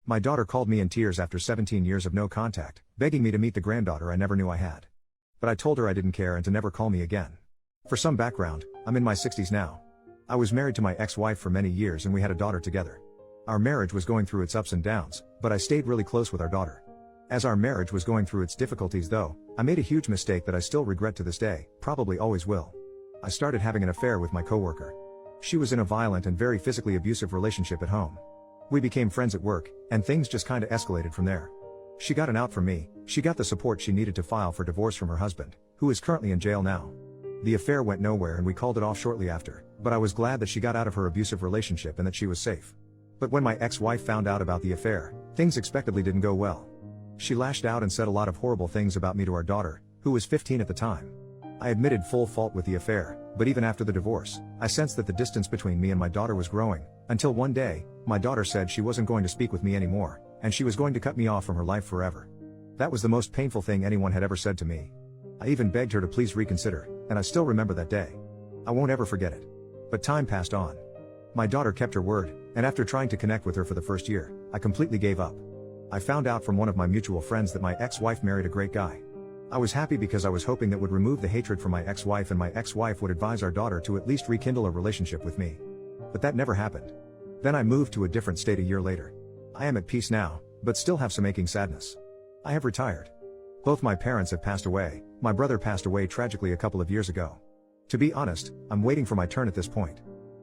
My daughter called me in tears after 17 years of no contact, begging me to meet the granddaughter I never knew I had. But I told her I didn't care and to never call me again. For some background, I'm in my 60s now. I was married to my ex-wife for many years and we had a daughter together. Our marriage was going through its ups and downs, but I stayed really close with our daughter. As our marriage was going through its difficulties though, I made a huge mistake that I still regret to this day, probably always will. I started having an affair with my coworker. She was in a violent and very physically abusive relationship at home. We became friends at work, and things just kinda escalated from there. She got an out from me, she got the support she needed to file for divorce from her husband, who is currently in jail now. The affair went nowhere and we called it off shortly after, but I was glad that she got out of her abusive relationship and that she was safe. But when my ex-wife found out about the affair, things expectedly didn't go well. She lashed out and said a lot of horrible things about me to our daughter, who was 15 at the time. I admitted full fault with the affair, but even after the divorce, I sensed that the distance between me and my daughter was growing, until one day, my daughter said she wasn't going to speak with me anymore, and she was going to cut me off from her life forever. That was the most painful thing anyone had ever said to me. I even begged her to please reconsider, and I still remember that day. I won't ever forget it. But time passed on. My daughter kept her word, and after trying to connect with her for the first year, I completely gave up. I found out from one of my mutual friends that my ex-wife married a great guy. I was happy because I was hoping that would remove the hatred from my ex-wife and my ex-wife would advise our daughter to at least rekindle a relationship with me. But that never happened. Then I moved to a different state a year later. I am at peace now, but still have some aching sadness. I have retired. Both my parents have passed away, my brother passed away tragically a couple of years ago. To be honest, I'm waiting for my turn at this point.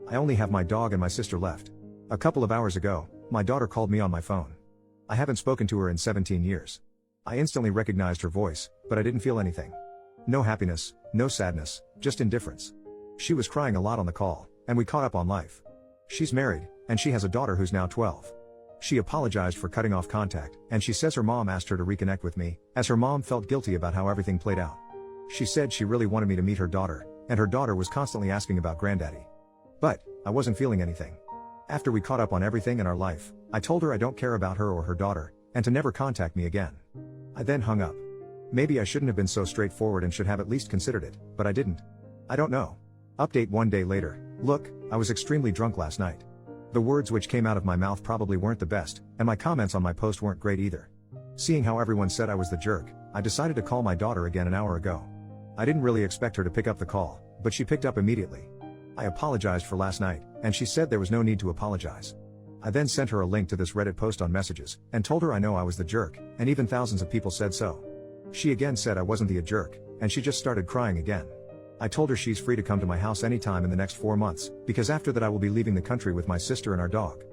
I only have my dog and my sister left. A couple of hours ago, my daughter called me on my phone. I haven't spoken to her in 17 years. I instantly recognized her voice, but I didn't feel anything. No happiness, no sadness, just indifference. She was crying a lot on the call, and we caught up on life. She's married, and she has a daughter who's now 12. She apologized for cutting off contact, and she says her mom asked her to reconnect with me, as her mom felt guilty about how everything played out. She said she really wanted me to meet her daughter, and her daughter was constantly asking about granddaddy. But, I wasn't feeling anything. After we caught up on everything in our life, I told her I don't care about her or her daughter, and to never contact me again. I then hung up. Maybe I shouldn't have been so straightforward and should have at least considered it, but I didn't. I don't know. Update 1 day later. Look, I was extremely drunk last night. The words which came out of my mouth probably weren't the best, and my comments on my post weren't great either. Seeing how everyone said I was the jerk, I decided to call my daughter again an hour ago. I didn't really expect her to pick up the call, but she picked up immediately. I apologized for last night, and she said there was no need to apologize. I then sent her a link to this Reddit post on messages, and told her I know I was the jerk, and even thousands of people said so. She again said I wasn't the jerk, and she just started crying again. I told her she's free to come to my house anytime in the next 4 months, because after that I will be leaving the country with my sister and our dog.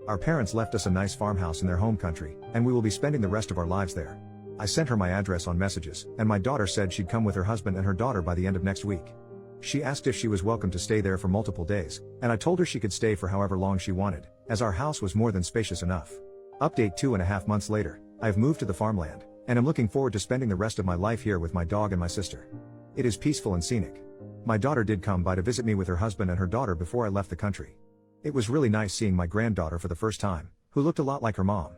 Our parents left us a nice farmhouse in their home country, and we will be spending the rest of our lives there. I sent her my address on messages, and my daughter said she'd come with her husband and her daughter by the end of next week. She asked if she was welcome to stay there for multiple days, and I told her she could stay for however long she wanted, as our house was more than spacious enough. Update 2.5 months later, I have moved to the farmland, and am looking forward to spending the rest of my life here with my dog and my sister. It is peaceful and scenic. My daughter did come by to visit me with her husband and her daughter before I left the country. It was really nice seeing my granddaughter for the first time, who looked a lot like her mom.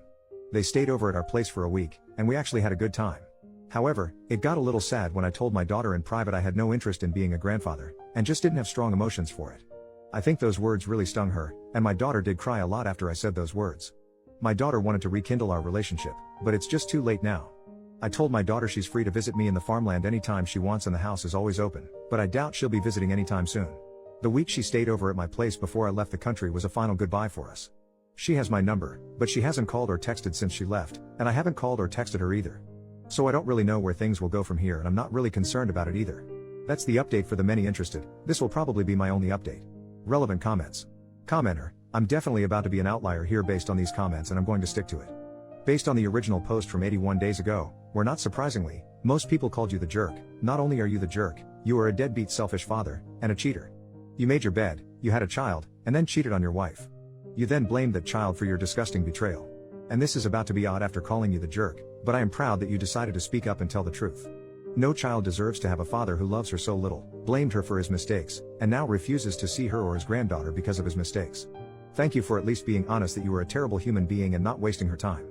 They stayed over at our place for a week, and we actually had a good time. However, it got a little sad when I told my daughter in private I had no interest in being a grandfather, and just didn't have strong emotions for it. I think those words really stung her, and my daughter did cry a lot after I said those words. My daughter wanted to rekindle our relationship, but it's just too late now. I told my daughter she's free to visit me in the farmland anytime she wants and the house is always open, but I doubt she'll be visiting anytime soon. The week she stayed over at my place before I left the country was a final goodbye for us. She has my number, but she hasn't called or texted since she left, and I haven't called or texted her either. So I don't really know where things will go from here and I'm not really concerned about it either. That's the update for the many interested. This will probably be my only update. Relevant comments. Commenter, I'm definitely about to be an outlier here based on these comments and I'm going to stick to it. Based on the original post from 81 days ago, where not surprisingly, most people called you the jerk. Not only are you the jerk, you are a deadbeat selfish father, and a cheater. You made your bed, you had a child, and then cheated on your wife. You then blamed that child for your disgusting betrayal. And this is about to be odd after calling you the jerk, but I am proud that you decided to speak up and tell the truth. No child deserves to have a father who loves her so little, blamed her for his mistakes, and now refuses to see her or his granddaughter because of his mistakes. Thank you for at least being honest that you were a terrible human being and not wasting her time.